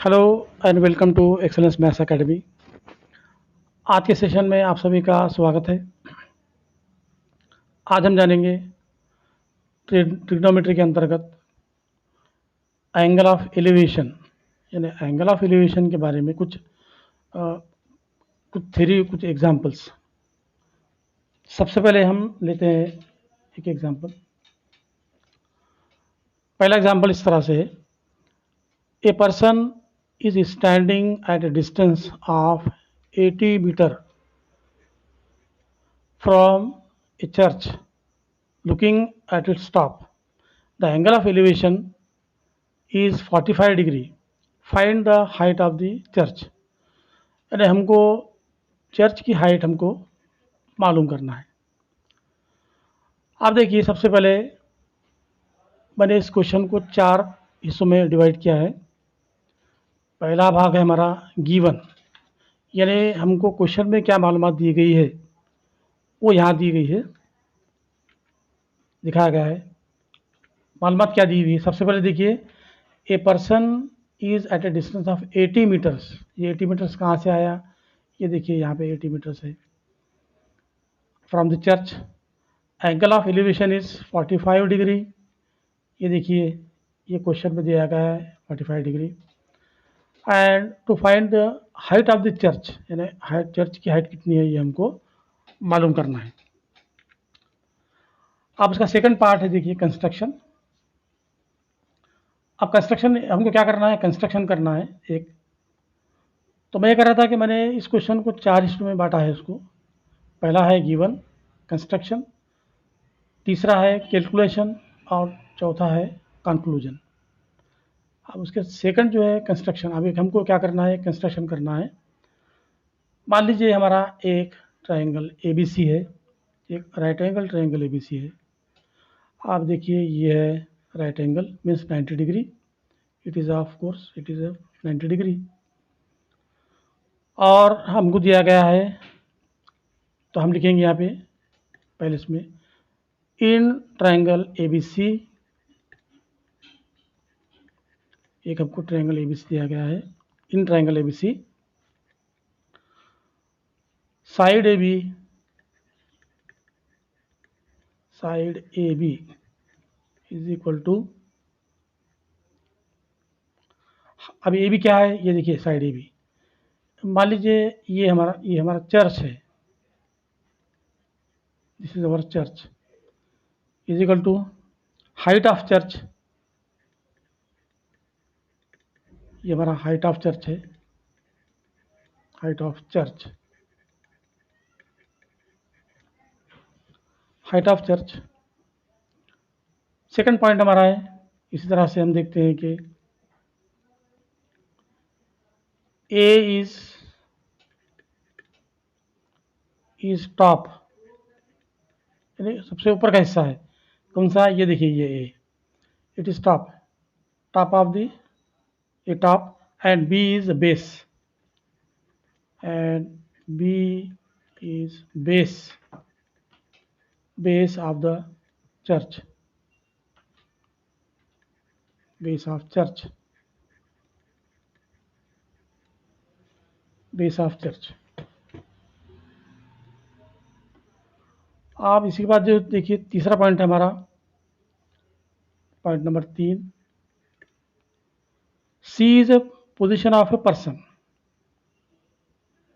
Hello and welcome to Excellence Maths Academy. आज के session में आप सभी का स्वागत है। आज हम जानेंगे ट्रिग्नोमेट्री के अंतर्गत एंगल ऑफ एलिवेशन, यानी एंगल ऑफ एलिवेशन के बारे में कुछ थ्योरी, कुछ एग्जांपल्स। सबसे पहले हम लेते हैं एक एग्जांपल। पहला एग्जांपल इस तरह से है, a person is standing at a distance of 80 metre from a church looking at its top. The angle of elevation is 45 degree. Find the height of the church. यानी हमको चर्च की height हमको मालूम करना है। आप देखिए, सबसे पहले मैंने इस क्वेश्चन को 4 हिस्सों में डिवाइड किया है। पहला भाग है हमारा गिवन, यानी हमको क्वेश्चन में क्या मालूमात दी गई है वो यहाँ दी गई है, दिखाया गया है। मालूमात क्या दी हुई है? सबसे पहले देखिए, a person is at a distance of 80 metres. ये 80 मीटर्स कहाँ से आया? ये देखिए यहाँ पे 80 मीटर्स है from the church. Angle of elevation is 45 degree. ये देखिए, ये क्वेश्चन में दिया गया है 45 degree. And to find the height of the church, यानी हाइट, चर्च की हाइट कितनी है ये हमको मालूम करना है। अब इसका सेकंड पार्ट है, देखिए कंस्ट्रक्शन। अब कंस्ट्रक्शन हमको क्या करना है? कंस्ट्रक्शन करना है एक। तो मैं ये कर रहा था कि मैंने इस क्वेश्चन को 4 हिस्सों में बांटा है इसको। पहला है गिवन, कंस्ट्रक्शन, तीसरा है कैलकुलेशन और चौथा है कंक्लूजन। अब उसके सेकंड जो है कंस्ट्रक्शन। अभी हमको क्या करना है? कंस्ट्रक्शन करना है। मान लीजिए हमारा एक ट्रायंगल ABC है, एक राइट एंगल ट्रायंगल ABC है। आप देखिए, ये है right angle means 90 degree. It is of course it is 90 degree. और हमको दिया गया है, तो हम लिखेंगे यहाँ पे पहले इसमें इन ट्रायंगल ABC। एक हमको ट्रायंगल ABC दिया गया है। In triangle ABC side AB is equal to, अभी AB क्या है? ये देखिए साइड AB। मान लीजिए ये हमारा चर्च है। This is our church is equal to height of church. ये हमारा हाइट ऑफ चर्च है, height of church, height of church. Second point हमारा है, इसी तरह से हम देखते हैं कि A इज टॉप, यानी सबसे ऊपर का हिस्सा है। कौन सा? ये देखिए, ये A, it is top, top of the A top. And B is base, and B is base of the church, base of church, base of church. आप इसी के बाद जो देखिए तीसरा पॉइंट है हमारा, point number 3, C is a position of a person.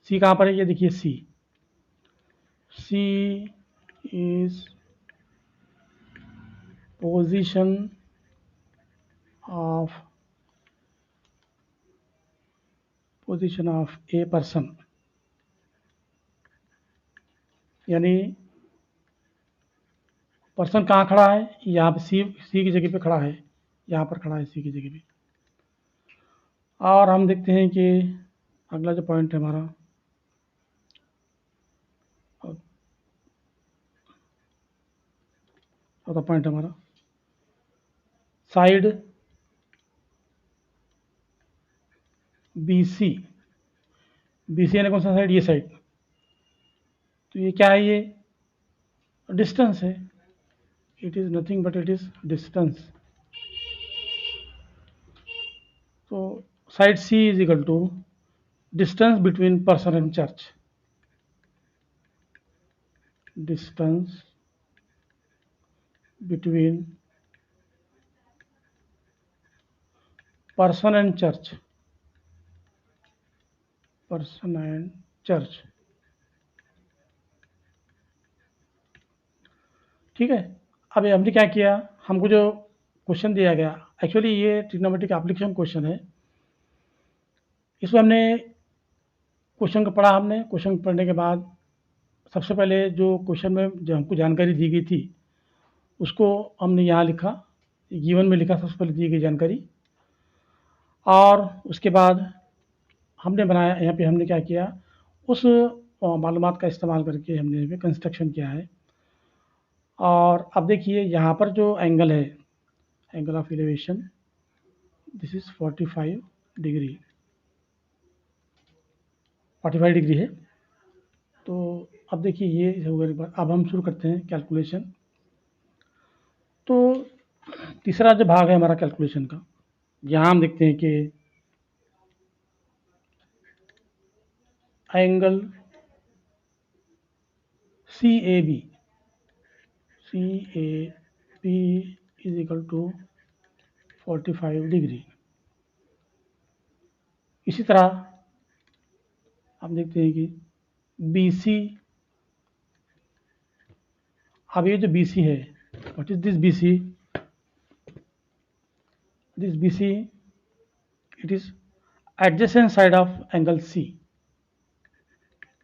C कहाँ पर है? ये देखिए C is position of a person, यानी पर्सन कहाँ खड़ा है? यहाँ पे सी की जगह पे खड़ा है, यहाँ पर खड़ा है सी की जगह पे। और हम देखते हैं कि अगला जो पॉइंट है हमारा, चौथा पॉइंट है हमारा, साइड BC। BC यानी कौन सा साइड? ये साइड। तो ये क्या है? ये डिस्टेंस है। It is nothing but it is distance. तो side C is equal to distance between person and church, distance between person and church, person and church. ठीक है, अब हमने क्या किया, हमको जो क्वेश्चन दिया गया, एक्चुअली ये ट्रिग्नोमेट्रिक एप्लीकेशन क्वेश्चन है। इसमें हमने क्वेश्चन को पढ़ा, हमने क्वेश्चन पढ़ने के बाद सबसे पहले जो क्वेश्चन में जो हमको जानकारी दी गई थी उसको हमने यहाँ लिखा, गिवन में लिखा सबसे पहले दी गई जानकारी, और उसके बाद हमने बनाया, यहाँ पे हमने क्या किया, उस मालूमात का इस्तेमाल करके हमने यहाँ पे कंस्ट्रक्शन किया है। और अब देखिए यहाँ पर जो एंगल है, angle of elevation, this is 45 degree, 45 degree है। तो अब देखिए ये हो गया एक बार, अब हम शुरू करते हैं कैलकुलेशन। तो तीसरा जो भाग है हमारा कैलकुलेशन का, यहाँ हम देखते हैं कि angle C A B is equal to 45 degree. इसी तरह हम देखते हैं कि बी सी, अब ये जो बी सी है, what is this B C, this BC, it is adjacent side of angle C.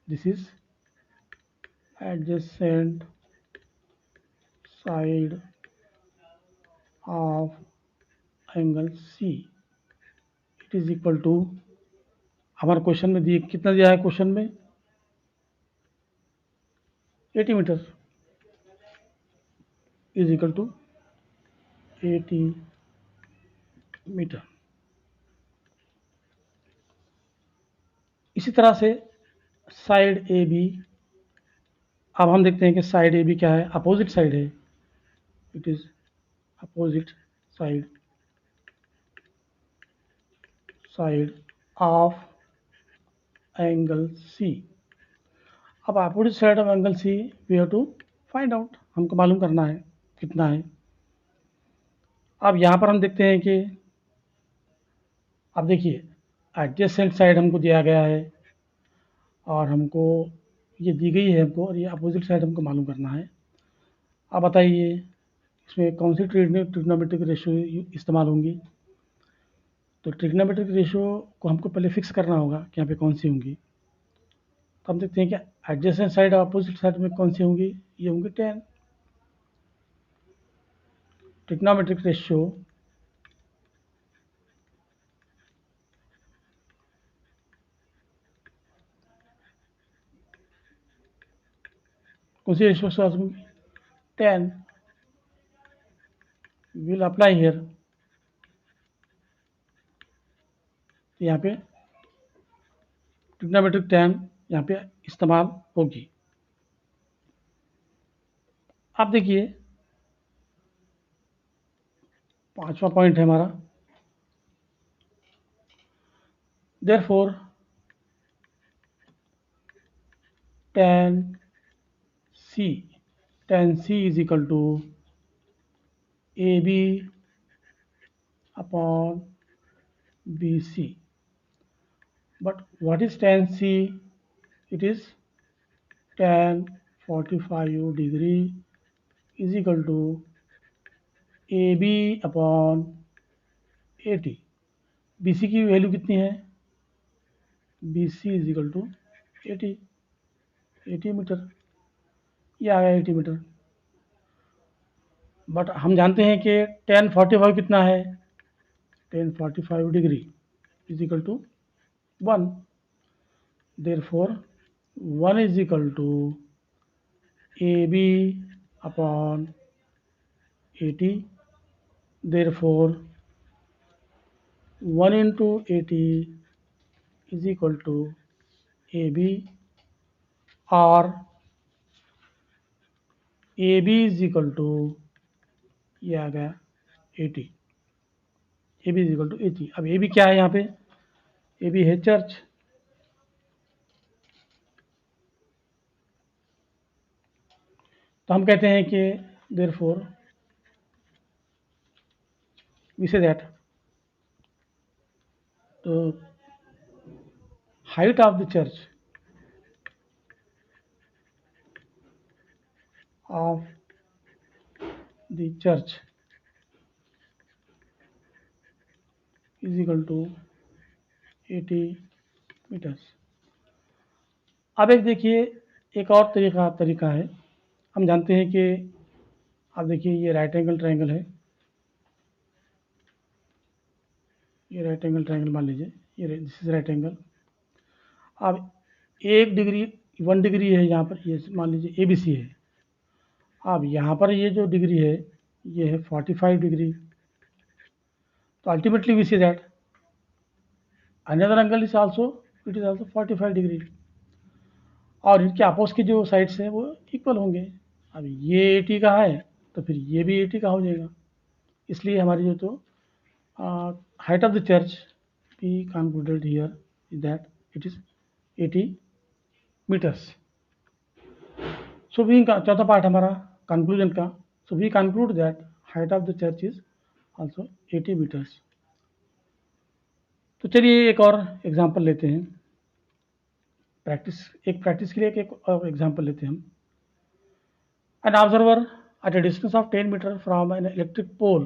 This is adjacent side of angle C. It is equal to, हमारे क्वेश्चन में दिए, कितना दिया है क्वेश्चन में, 80 metre, is equal to 80 metre. इसी तरह से साइड ए बी, अब हम देखते हैं कि साइड ए बी क्या है, अपोजिट साइड है, it is opposite side, side of angle C. अब opposite side of angle C we have to find out, हमको मालूम करना है कितना है। अब यहाँ पर हम देखते हैं कि, अब देखिए एडजेसेंट साइड हमको दिया गया है और हमको ये दी गई है हमको, और ये अपोजिट साइड हमको मालूम करना है। अब बताइए इसमें कौन सी ट्रिग्नोमेट्रिक रेशियो इस्तेमाल होंगी। तो ट्रिग्नोमेट्रिक रेशियो को हमको पहले फिक्स करना होगा कि यहाँ पे कौन सी होंगी। तो हम देखते हैं कि एडजेसेंट साइड और अपोजिट साइड में कौन सी होंगी, ये होंगी 10। ट्रिग्नोमेट्रिक रेशियो कौन सी रेशियो से होंगी, 10 विल अप्लाई हियर। यहाँ पे ट्रिग्नोमेट्रिक 10 यहाँ पे इस्तेमाल होगी। अब देखिए पांचवा पॉइंट है हमारा, therefore tan C is equal to AB upon BC. But what is tan C? It is tan 45 degree is equal to AB upon 80। BC की वैल्यू कितनी है, BC is equal to 80 metre, ये आ गया 80 metre. But हम जानते हैं कि tan 45 कितना है, tan 45 degree is equal to 1, therefore 1 is equal to AB upon 80, therefore 1 into 80 is equal to AB, और AB is equal to, ये आ गया 80, AB is equal to 80। अब AB क्या है यहाँ पे, ए बी है चर्च, तो हम कहते हैं कि देयरफॉर वी से दैट तो height of the church of the church is equal to 80 metres. अब एक देखिए, एक और तरीका है। हम जानते हैं कि आप देखिए ये राइट एंगल ट्रायंगल है, ये राइट एंगल ट्रायंगल मान लीजिए, ये दिस इज राइट एंगल। अब 1 डिग्री 1 डिग्री है यहाँ पर, ये मान लीजिए ए बी सी है। अब यहाँ पर ये जो डिग्री है ये है 45 डिग्री। तो ultimately we see that another angle is also, it is also 45 degree, और इनके अपोज के जो साइड्स हैं वो इक्वल होंगे। अब ये 80 का है तो फिर ये भी 80 का हो जाएगा। इसलिए हमारी जो तो height of the church be concluded here is that it is 80 metres. So we का चौथा पार्ट हमारा कंक्लूजन का। So we conclude that height of the church is also 80 metres. तो चलिए एक और एग्जांपल लेते हैं, प्रैक्टिस के लिए एक और एग्जांपल लेते हैं हम। An observer at a distance of 10 meters from an electric pole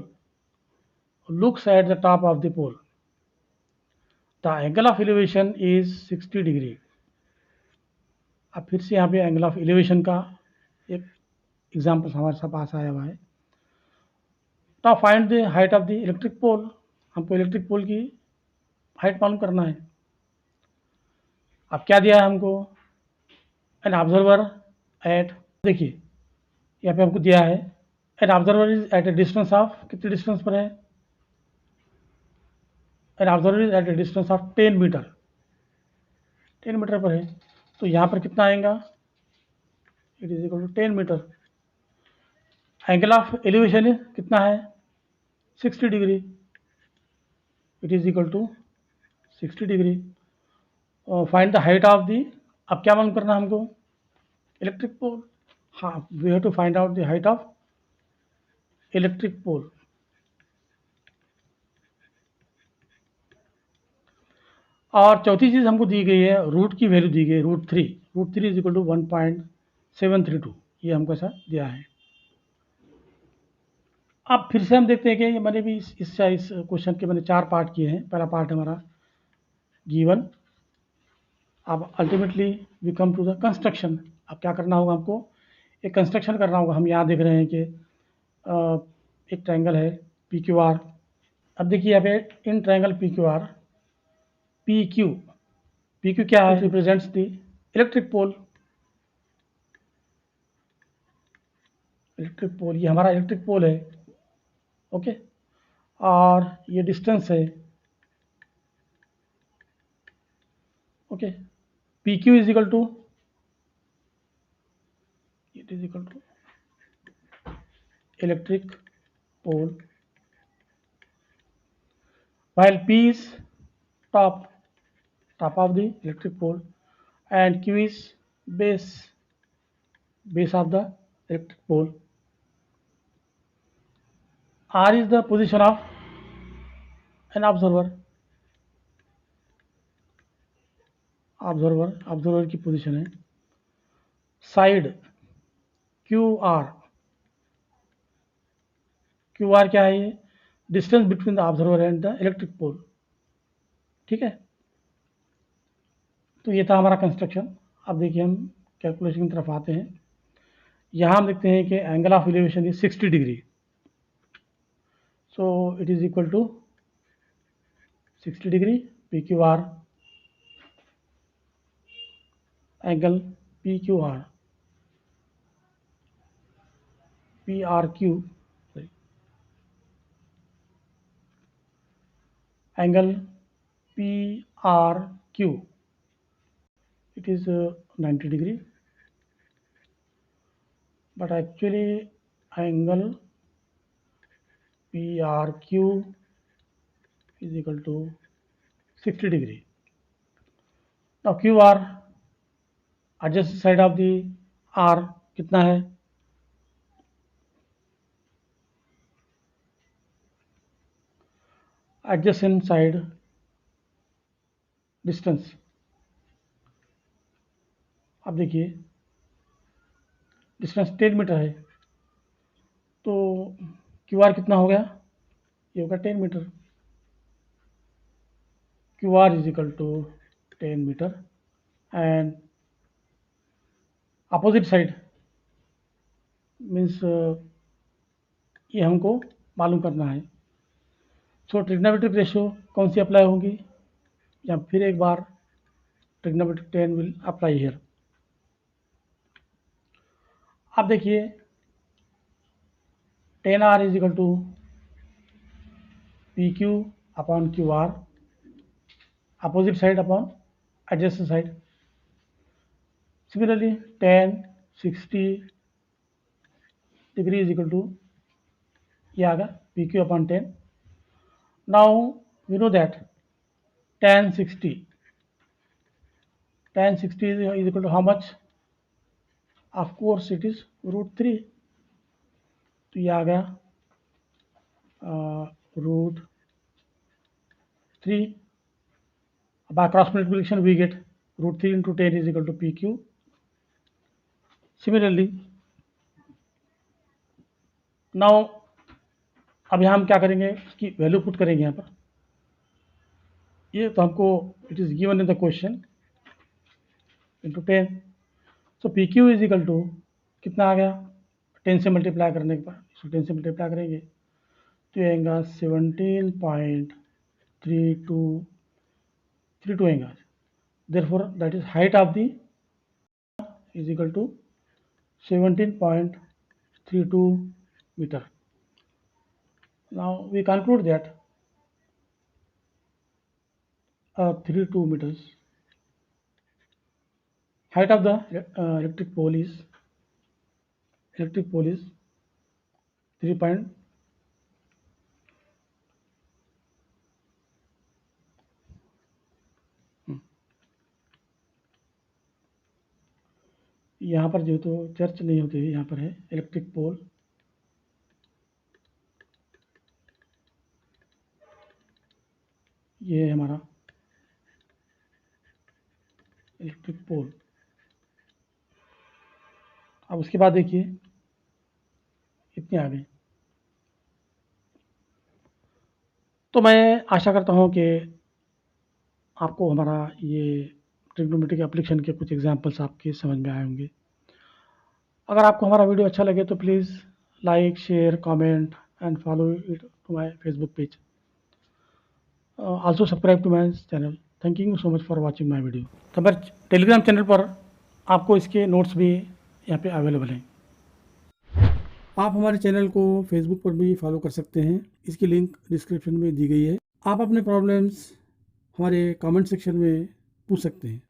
looks at the top of the pole. The angle of elevation is 60 degree. अब फिर से यहाँ पे एंगल ऑफ एलिवेशन का एक एग्जाम्पल हमारे पास आया हुआ है। Now find the height of the electric pole. हमको इलेक्ट्रिक पोल की हाइट मालूम करना है। अब क्या दिया है हमको, एन ऑब्जर्वर एट, देखिए यहाँ पे हमको दिया है an observer is at a distance of, कितने डिस्टेंस पर है, an observer is at a distance of 10 metre, 10 metre पर है। तो यहाँ पर कितना आएगा, it is equal to 10 metre. Angle of elevation कितना है, 60 degree, it is equal to 60 degree. Find the height of the, अब क्या मालूम करना है हमको, इलेक्ट्रिक पोल। हाँ, we have to find out the height of electric pole. और चौथी चीज़ हमको दी गई है, रूट की वैल्यू दी गई है, root three is equal to 1.732, ये हमको ऐसा दिया है। अब फिर से हम देखते हैं कि मैंने भी इस क्वेश्चन के मैंने 4 पार्ट किए हैं। पहला पार्ट हमारा गिवन, अब ultimately we come to the construction. अब क्या करना होगा हमको, एक कंस्ट्रक्शन करना होगा। हम यहाँ देख रहे हैं कि एक ट्रायंगल है पी क्यू आर। अब देखिए यहाँ पे in triangle P Q R, P Q क्या है, represents the electric pole. Electric pole, ये हमारा इलेक्ट्रिक पोल है, ओके। और ये डिस्टेंस है, okay. P Q is equal to, it is equal to electric pole, while P is top of the electric pole and Q is base of the electric pole. R is the position of an observer, observer की position है। Side QR क्या है, ये distance between the observer and the electric pole, ठीक है। तो ये था हमारा कंस्ट्रक्शन। अब देखिए हम कैलकुलेशन की तरफ आते हैं। यहाँ हम देखते हैं कि angle of elevation is 60 degree, so it is equal to 60 degree P Q R, angle P Q R, P R Q, angle P R Q, it is 90 degree, but actually angle PRQ is equal to 60 degree. अब Q R adjacent side of the R कितना है, adjacent side distance, अब देखिए distance 10 metre है, तो Q R कितना हो गया, ये होगा 10 metre, Q R is equal to 10 metre and opposite side means ये हमको मालूम करना है। सो ट्रिग्नोमेट्रिक रेशियो कौन सी अप्लाई होगी, या फिर एक बार ट्रिग्नोमेट्रिक 10 विल अप्लाई हियर। अब देखिए 10R is equal to P Q upon Q R, opposite side upon adjacent side. Similarly, tan 60 degree is equal to ये आ गया PQ upon 10. Now we know that tan 60 is equal to how much? Of course it is √3. तो ये आ गया √3. By cross multiplication we get √3 into 10 is equal to PQ. Similarly, now अब यहाँ हम क्या करेंगे, इसकी वैल्यू पुट करेंगे यहाँ पर। ये तो हमको it is given in the question into 10, so P Q is equal to कितना आ गया, 10 से मल्टीप्लाई करने के बाद, इसको 10 से मल्टीप्लाई करेंगे तो ये आएगा 17.32 आएगा। Therefore that is height of the is equal to 17.32 metre. Now we conclude that 32 meters height of the electric pole is 3 point यहाँ पर जो तो चर्च नहीं होती है, यहाँ पर है इलेक्ट्रिक पोल, ये है हमारा इलेक्ट्रिक पोल। अब उसके बाद देखिए इतने आ गए। तो मैं आशा करता हूँ कि आपको हमारा ये ट्रिग्नोमेट्रिक एप्लीकेशन के कुछ एग्जांपल्स आपके समझ में आए होंगे। अगर आपको हमारा वीडियो अच्छा लगे तो please like, share, comment and follow it to my Facebook page. Also subscribe to my channel. Thank you so much for watching my video. तो हमारे टेलीग्राम चैनल पर आपको इसके नोट्स भी यहाँ पे अवेलेबल हैं। आप हमारे चैनल को फेसबुक पर भी फॉलो कर सकते हैं, इसकी लिंक डिस्क्रिप्शन में दी गई है। आप अपने प्रॉब्लम्स हमारे कमेंट सेक्शन में पूछ सकते हैं।